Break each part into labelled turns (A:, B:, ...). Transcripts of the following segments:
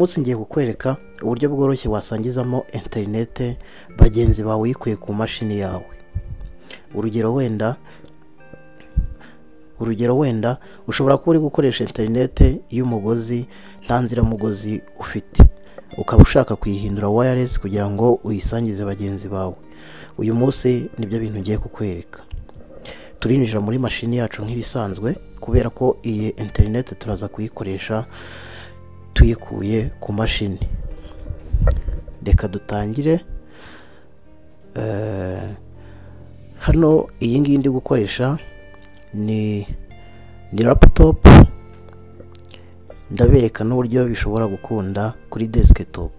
A: munsi ngiye kukwereka uburyo bworoshye wasangizamo internet bagenzi bawe uyikuye ku mashini yawe. Urugero wenda ushobora kuba uri gukoresha internet y'umugozi nta nzira mugozi ufite, ukaba ushaka kuyihindura wireless kugira ngo uyisangize bagenzi bawe. Uyu munsi nibyo bintu ngiye kukwereka. Turinjira muri mashini yacu nk'ibisanzwe kubera ko iyi internet turaza kuyikoresha tuyikuye ku mashini. Reka dutangire. Hano iyi ngiyi ndi gukoresha ni laptop. Ndabereka n'uburyo bishobora gukunda kuri desktop.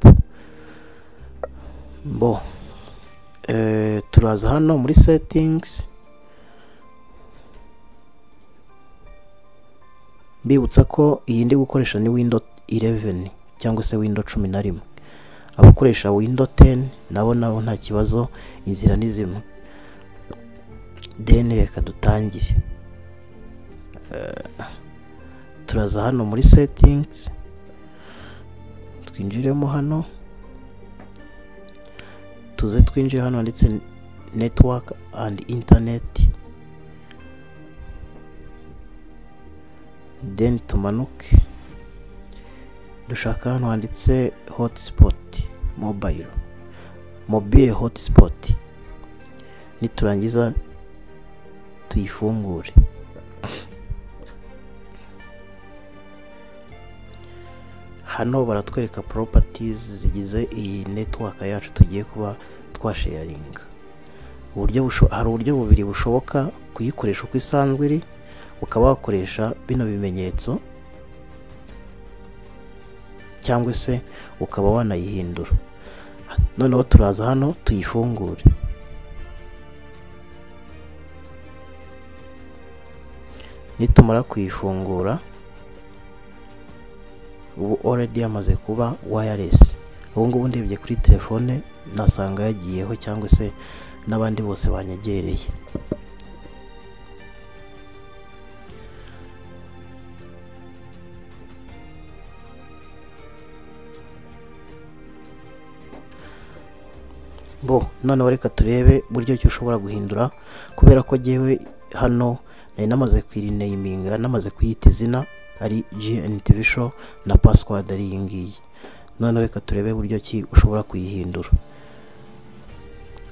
A: Turaza hano muri settings. Mbibutsa ko iyi ndi gukoresha ni Windows 11 cyangwa se Windows 11. Abakoresha Windows 10 nabo nta kibazo, inzira ni zimwe. Reka dutangire. Turaza hano muri settings, twinjiremo hano, tuze twinjire hano ndetse network and internet, tumanuke dushaka hano handitse hotspot mobile hotspot. Niturangiza tuyifungure. Hano baratwereka properties zigize iyi network yacu tugiye kuba twasharinga. Hari uburyo bubiri bushoboka kuyikoresha uko isanzwe iri, ukaba wakoresha bino bimenyetso cyangwa se ukaba wanayihindura. Noneho turaza hano tuyifungure. Nitumara kuyifungura, ubu already yamaze kuba wireless. Ubu ngubu ndebye kuri telefone nasanga yagiyeho cyangwa se n'abandi bose banyegereye. Noneho reka turebe buryo ki ushobora guhindura, kubera ko jewe hano namaze kwirineyiminga, namaze kuyita izina ari GNTV Show na password ari iyi ngiyi. Noneho reka turebe buryo ki ushobora kuyihindura.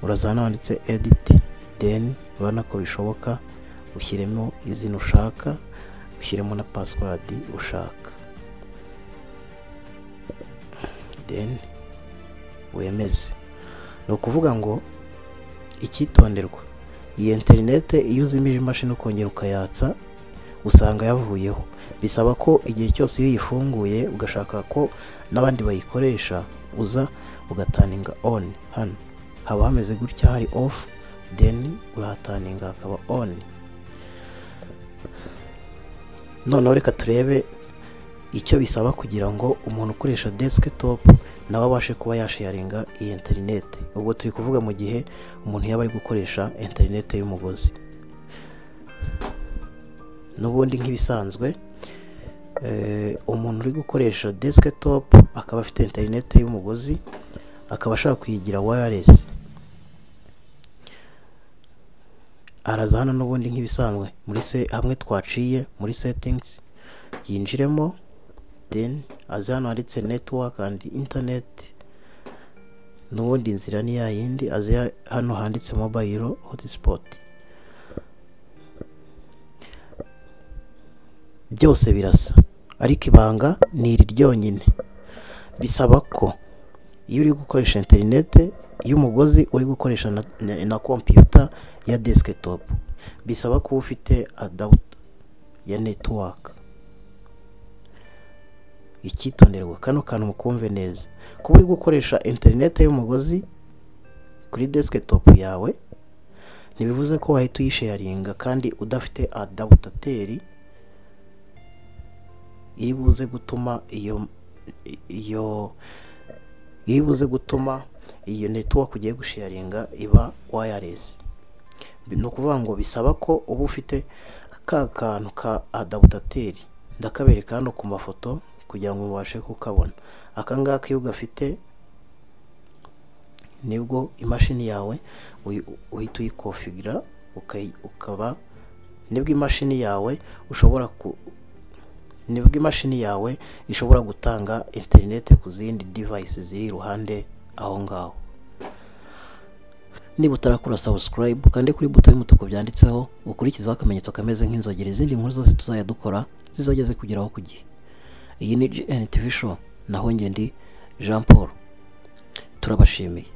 A: Uraza hano handitse edit, urabona ko bishoboka ushyiremo izina ushaka, ushyiremo na password ushaka, wemeze. Ni ukuvuga ngo icyitonderwa, iyi internet iyo uzimije imashini ukongera ukayatsa usanga yavuyeho. Bisaba ko igihe cyose iyo uyifunguye ugashaka ko n'abandi bayikoresha uza ugataninga on. Hano haba hameze gutya, hari off, urahataninga akaba on. Noneho reka turebe icyo bisaba kugira ngo umuntu ukoresha desktop nawe abashe kuba yasharinga iyi internet. Ubwo turi kuvuga mu gihe umuntu yaba ari gukoresha internet y'umugozi. N'ubundi nk'ibisanzwe, umuntu uri gukoresha desktop akaba afite internet y'umugozi akaba ashaka kuyigira wireless, araza hano n'ubundi nk'ibisanzwe muri hamwe twaciye muri settings, yinjiremo, aza hano handitse network and internet. N'ubundi inzira ni ya yindi, aza hano handitse mobile hotspot. Byose birasa, ariko ibanga ni iri ryonyine. Bisaba ko iyo uri gukoresha internet y'umugozi uri gukoresha na computer ya desktop, bisaba ko ufite adapter ya network. Icyitonderwa, kano kantu mukumve neza, kuba uri gukoresha internet y'umugozi kuri desktop yawe ntibivuze ko wahita uyisharinga kandi udafite adapter iri buze gutuma iyo network ugiye gusharinga iba wireless. No kuvuga ngo bisaba ko uba ufite ka kantu ka adapter. Ndakabereka hano ku mafoto kugira ngo mubashe kukabona. aka ngaka iyo ugafite nibwo imashini yawe uhita uyikofigira ukaba nibwo imashini yawe ishobora gutanga interineti ku zindi device ziri iruhande aho ngaho. Niba utarakora subscribe kandi kuri buto y'umutuku byanditseho ukurikizaho akamenyetso kameze nk'inzogera, izindi nkuru zose tuzajya dukora zizajya zikugeraho ku gihe. Iyi ni GNTV show, naho njye ndi Jean Paul, turabashimiye.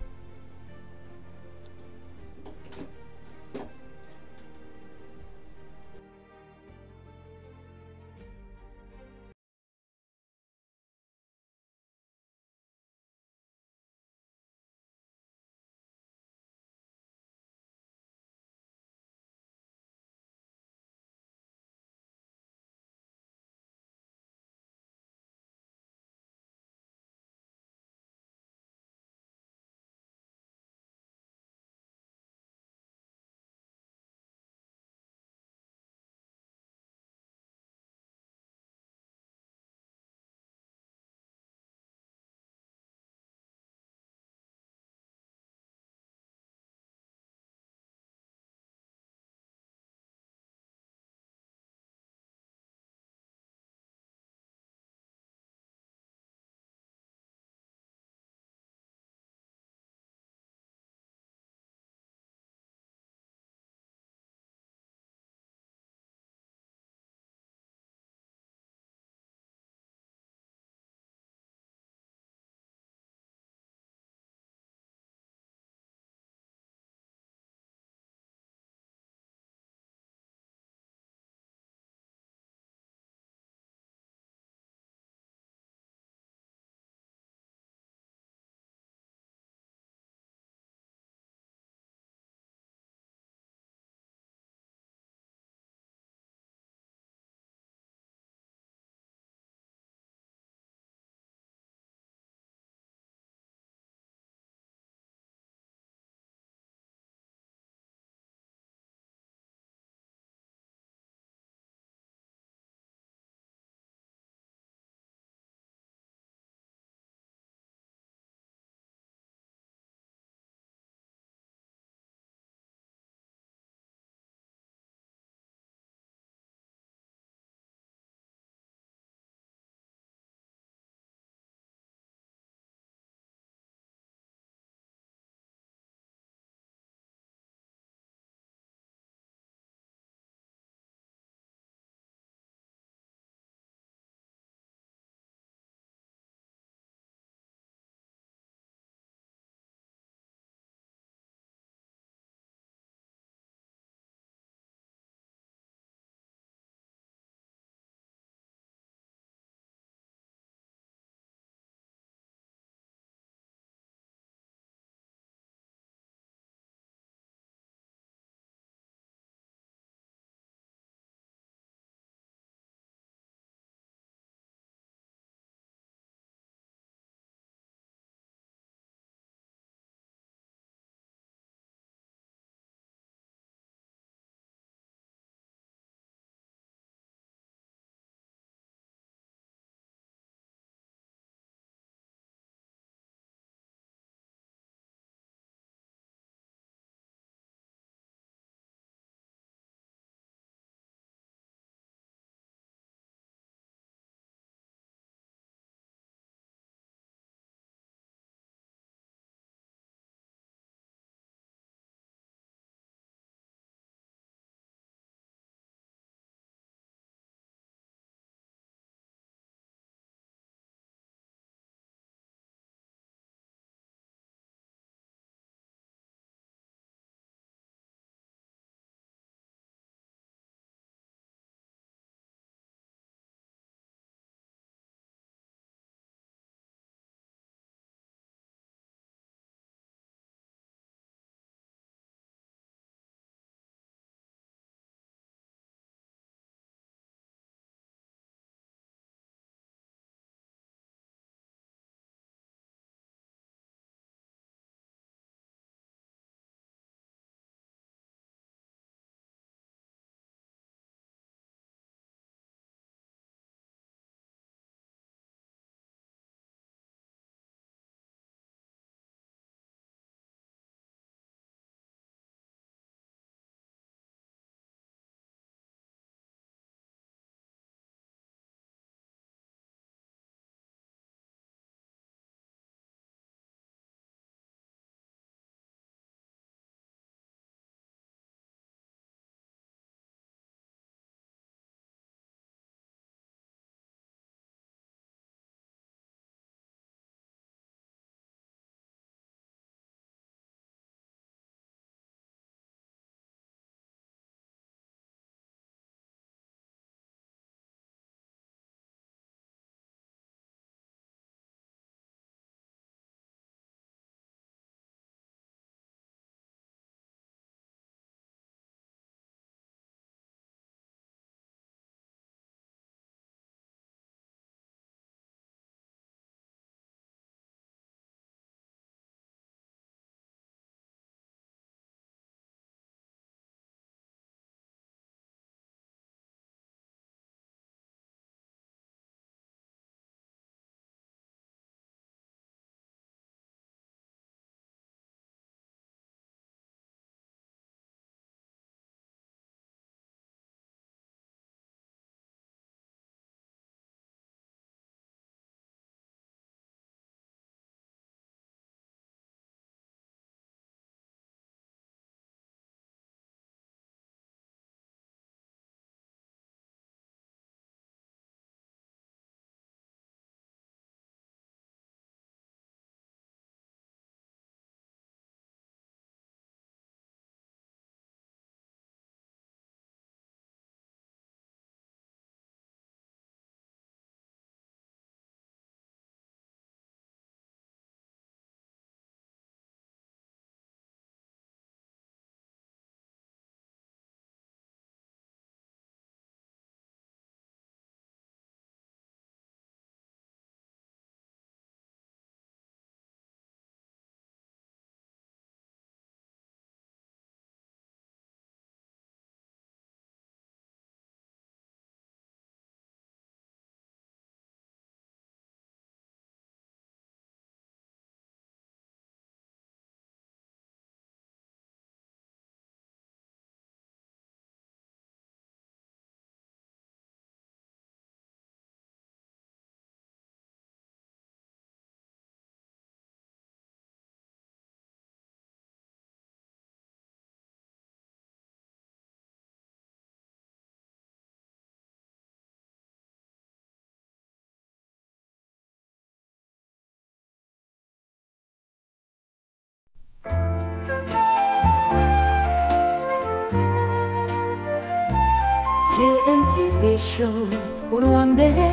B: JNTV show uri uwa mbere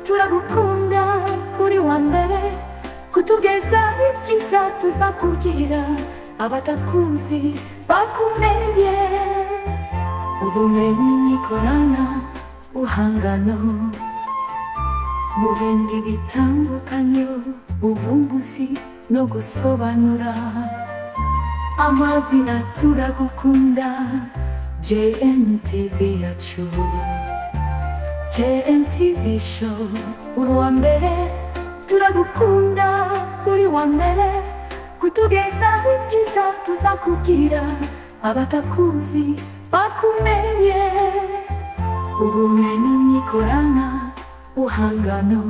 B: turagukunda uri uwa mbere kutugeza ibyiza tuzakubwira abatakuzi bakumenye ubumenyi n'ikorana uhangano mu bindi bitandukanye ubuvumbuzi no gusobanura amazina turagukunda JNTV yacu JNTV show uri uwa mbere turagukunda uri uwa mbere kutugeza ibyiza tuzakubwira abatakuzi bakumenye ubumenyi n'ikorana uhangano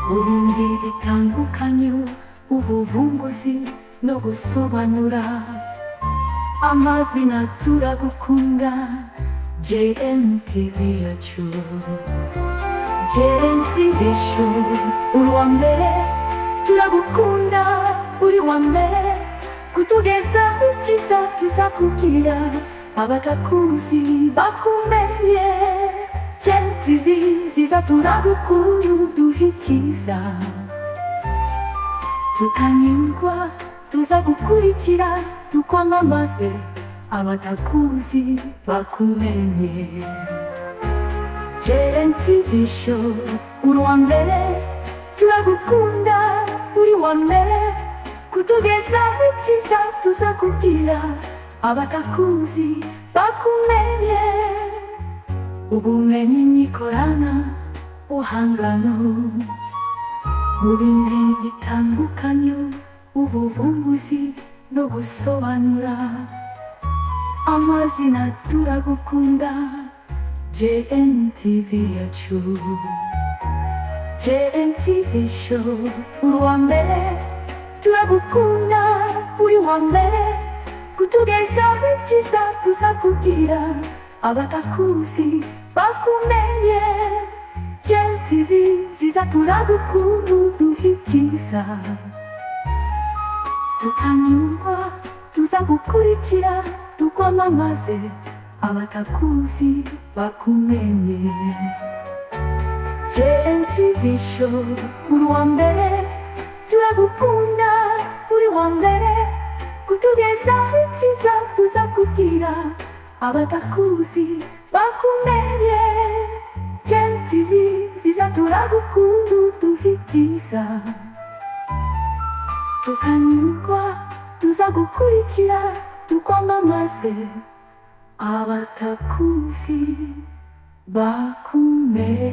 B: mu bindi bitandukanye ubuvumbuzi no gusobanura amazina turagukunda JNTV yacu JNTV show uri uwa mbere turagukunda uri uwa mbere kutugeza ibyiza tuzakubwira abatakuzi bakumenye JNTV ziza turagukunda uduha ibyiza tukanyurwa tuzagukurikira tukwamamaze abatakuzi bakumenye JNTV show uri uwa mbere turagukunda uri uwa mbere kutugeza ibyiza tuzakubwira abatakuzi bakumenye ubumenyi n'ikorana uhangano mu bindi bitandukanye ubuvumbuzi no gusobanura amazina turagukunda JNTV yacu JNTV show uri uwa mbere turagukunda uri uwa mbere kutugeza ibyiza tuzakubwira abatakuzi bakumenye JNTV ziza turagukunda uduha ibyiza tukanyurwa tuzagukurikira tukwamamaze abatakuzi bakumenye JNTV show uri uwa mbere turagukunda uri uwa mbere kutugeza ibyiza tuzakubwira abatakuzi bakumenye JNTV ziza turagukunda uduha ibyiza tukanyurwa tuzagukurikira tukwamamaze abatakuzi bakumenye